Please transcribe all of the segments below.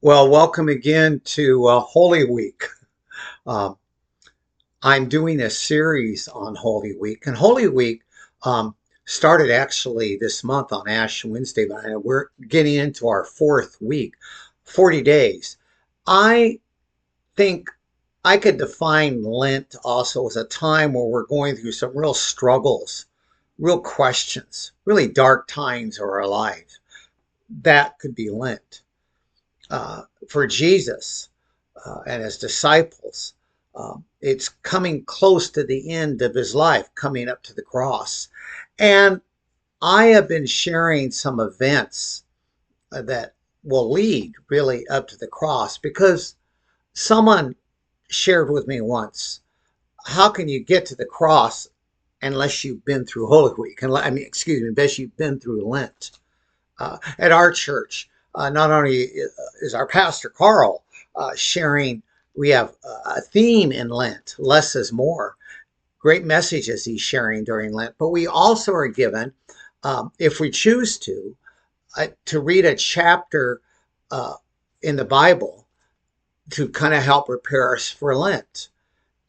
Well, welcome again to Holy Week. Um, I'm doing a series on Holy Week, and Holy Week started actually this month on Ash Wednesday, but we're getting into our fourth week, 40 days. I think I could define Lent also as a time where we're going through some real struggles, real questions, really dark times of our lives. That could be Lent. For Jesus and his disciples. It's coming close to the end of his life, coming up to the cross. And I have been sharing some events that will lead really up to the cross because someone shared with me once, how can you get to the cross unless you've been through Holy Week? Unless you've been through Lent. At our church, not only is our pastor Carl sharing, we have a theme in Lent, less is more. Great messages he's sharing during Lent, but we also are given, if we choose to read a chapter uh, in the Bible to kind of help prepare us for Lent.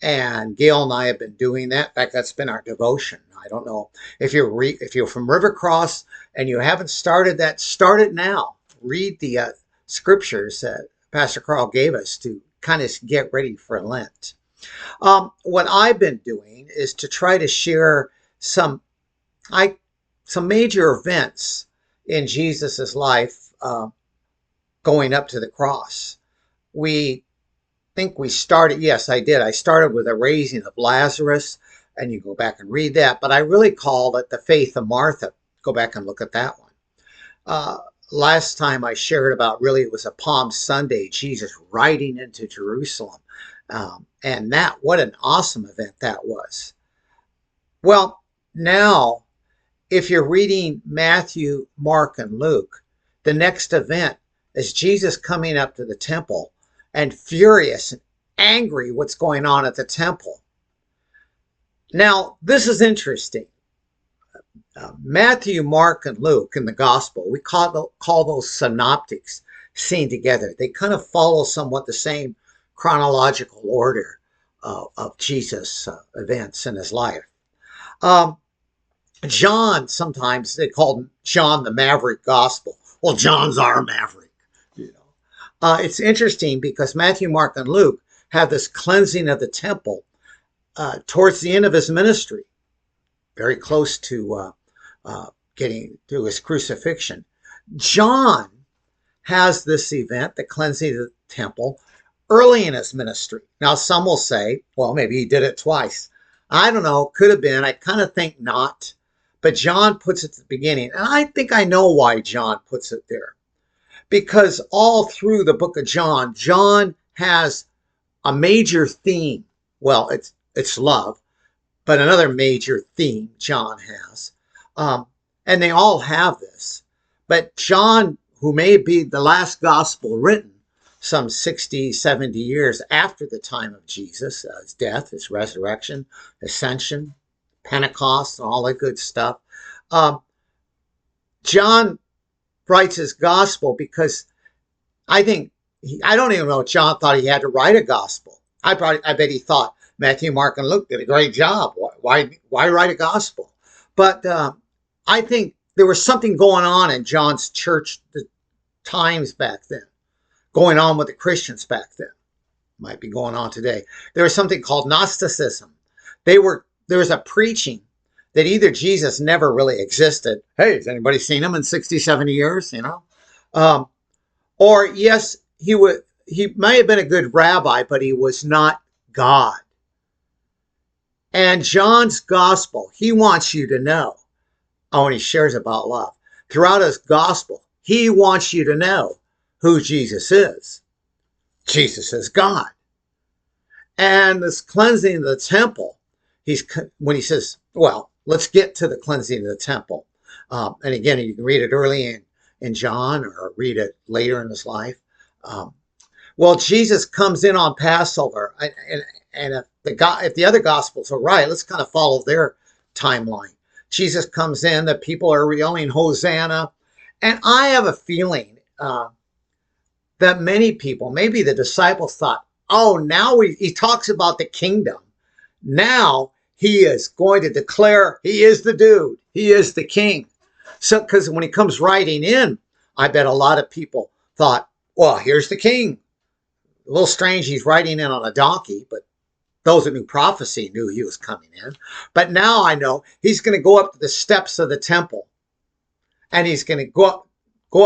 And Gail and I have been doing that. In fact, that's been our devotion. I don't know if you're from Rivercross and you haven't started that, start it now. Read the scriptures that Pastor Carl gave us to kind of get ready for Lent. What I've been doing is to try to share some I some major events in Jesus's life going up to the cross. We think we started, yes, I did. I started with the raising of Lazarus, and you go back and read that, but I really called it the faith of Martha. Go back and look at that one. Uh, Last time I shared about really it was a Palm Sunday, Jesus riding into Jerusalem. And that, what an awesome event that was. Well, now, if you're reading Matthew, Mark, and Luke, the next event is Jesus coming up to the temple and furious and angry what's going on at the temple. Now, this is interesting. Matthew, Mark, and Luke in the gospel, we call those synoptics seen together. They kind of follow somewhat the same chronological order of Jesus' events in his life. Um, John, sometimes they call John the Maverick Gospel. Well, John's our Maverick. You know, it's interesting because Matthew, Mark, and Luke have this cleansing of the temple towards the end of his ministry, very close to getting to his crucifixion. John has this event, the cleansing of the temple, early in his ministry. Now, some will say, well, maybe he did it twice. I don't know, could have been. I kind of think not. But John puts it at the beginning. And I think I know why John puts it there. Because all through the book of John, John has a major theme. Well, it's love, but another major theme John has. And they all have this. But John, who may be the last gospel written some 60, 70 years after the time of Jesus, his death, his resurrection, ascension, Pentecost, and all that good stuff. John writes his gospel because I don't even know if John thought he had to write a gospel. I bet he thought Matthew, Mark, and Luke did a great job. Why write a gospel? But I think there was something going on in John's church, the times back then, going on with the Christians back then. Might be going on today. There was something called Gnosticism. There was a preaching that either Jesus never really existed. Hey, has anybody seen him in 60, 70 years? Or yes, he may have been a good rabbi, but he was not God. And John's gospel, he wants you to know. Oh, and he shares about love. Throughout his gospel, he wants you to know who Jesus is. Jesus is God. And this cleansing of the temple, when he says, well, let's get to the cleansing of the temple. And again, you can read it early in John or read it later in his life. Well, Jesus comes in on Passover, and if the other gospels are right, let's kind of follow their timeline. Jesus comes in, the people are yelling Hosanna, and I have a feeling that many people, maybe the disciples thought, oh, now he talks about the kingdom. Now he is going to declare he is the dude. He is the king. So, because when he comes riding in, I bet a lot of people thought, well, here's the king. A little strange he's riding in on a donkey, but those who knew prophecy knew he was coming in. But now I know he's going to go up to the steps of the temple, and he's going to go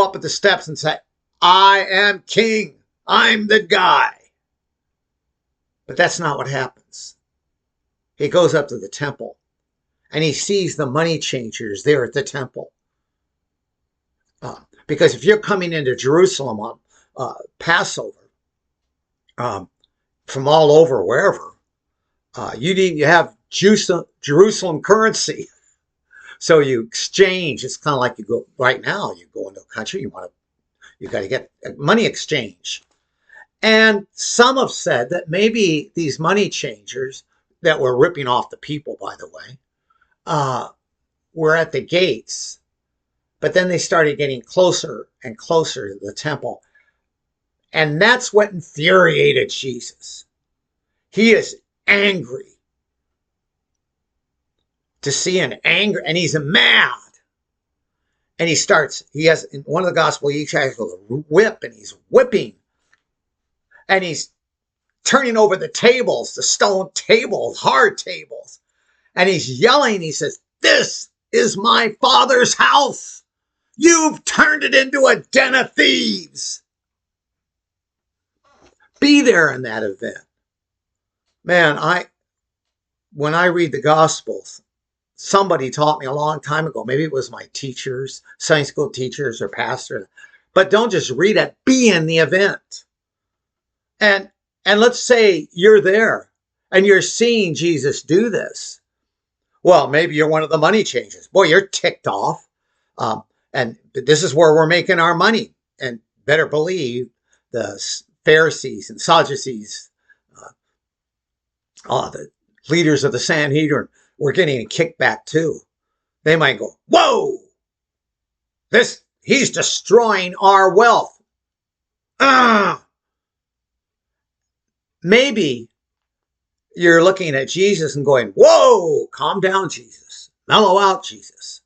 up at the steps and say, I am king. I'm the guy. But that's not what happens. He goes up to the temple, and he sees the money changers there at the temple. Because if you're coming into Jerusalem on Passover, from all over, wherever, you have Jerusalem currency. So you exchange. It's kind of like you go right now. You go into a country, you got to get money exchange. And some have said that maybe these money changers that were ripping off the people, by the way, were at the gates. But then they started getting closer and closer to the temple. And that's what infuriated Jesus. He is angry to see an anger, and he's mad. And he has, in one of the Gospels, he has a whip, and he's whipping. And he's turning over the tables, the stone tables, hard tables. And he's yelling, he says, this is my Father's house. You've turned it into a den of thieves. Be there in that event. Man, when I read the Gospels, somebody taught me a long time ago, maybe it was my teachers, Sunday school teachers or pastors, but don't just read it, be in the event. And let's say you're there and you're seeing Jesus do this. Well, maybe you're one of the money changers. Boy, you're ticked off. And this is where we're making our money. And better believe the Pharisees and Sadducees, the leaders of the Sanhedrin, were getting a kickback too. They might go, whoa, he's destroying our wealth. Maybe you're looking at Jesus and going, whoa, calm down, Jesus. Mellow out, Jesus.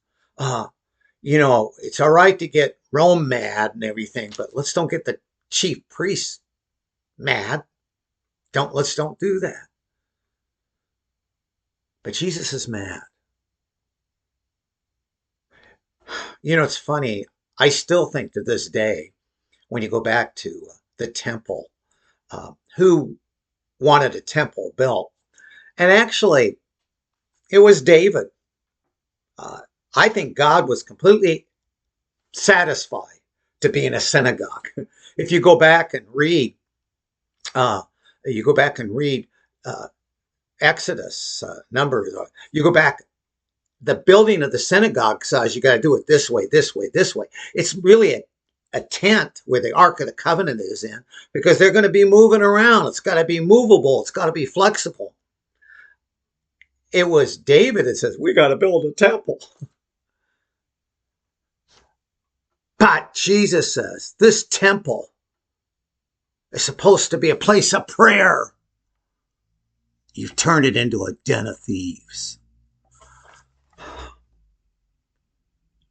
It's all right to get Rome mad and everything, but let's don't get the chief priests mad. Let's don't do that. But Jesus is mad. It's funny. I still think to this day, when you go back to the temple, who wanted a temple built? And actually, it was David. I think God was completely satisfied to be in a synagogue. If you go back and read, Exodus, Numbers, you go back, the building of the synagogue says you got to do it this way, this way, this way. It's really a tent where the Ark of the Covenant is in, because they're going to be moving around. It's got to be movable. It's got to be flexible. It was David that says, we got to build a temple. But Jesus says, this temple is supposed to be a place of prayer. You've turned it into a den of thieves.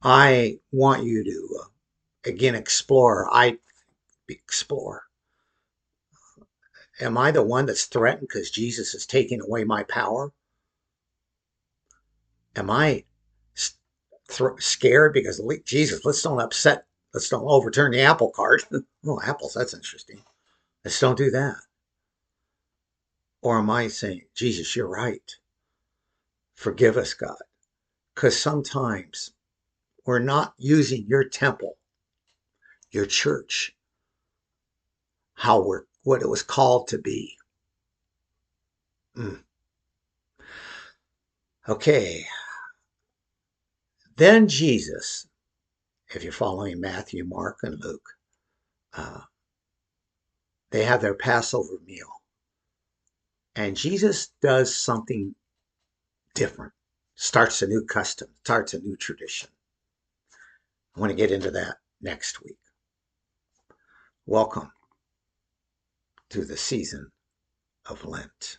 I want you to, again, explore. Am I the one that's threatened because Jesus is taking away my power? Am I scared because, Jesus, let's don't overturn the apple cart. Oh, apples, that's interesting. Let's don't do that. Or am I saying, Jesus, you're right. Forgive us, God. Because sometimes we're not using your temple, your church, what it was called to be. Okay. Then Jesus, if you're following Matthew, Mark, and Luke, they have their Passover meal. And Jesus does something different, starts a new custom, starts a new tradition. I want to get into that next week. Welcome to the season of Lent.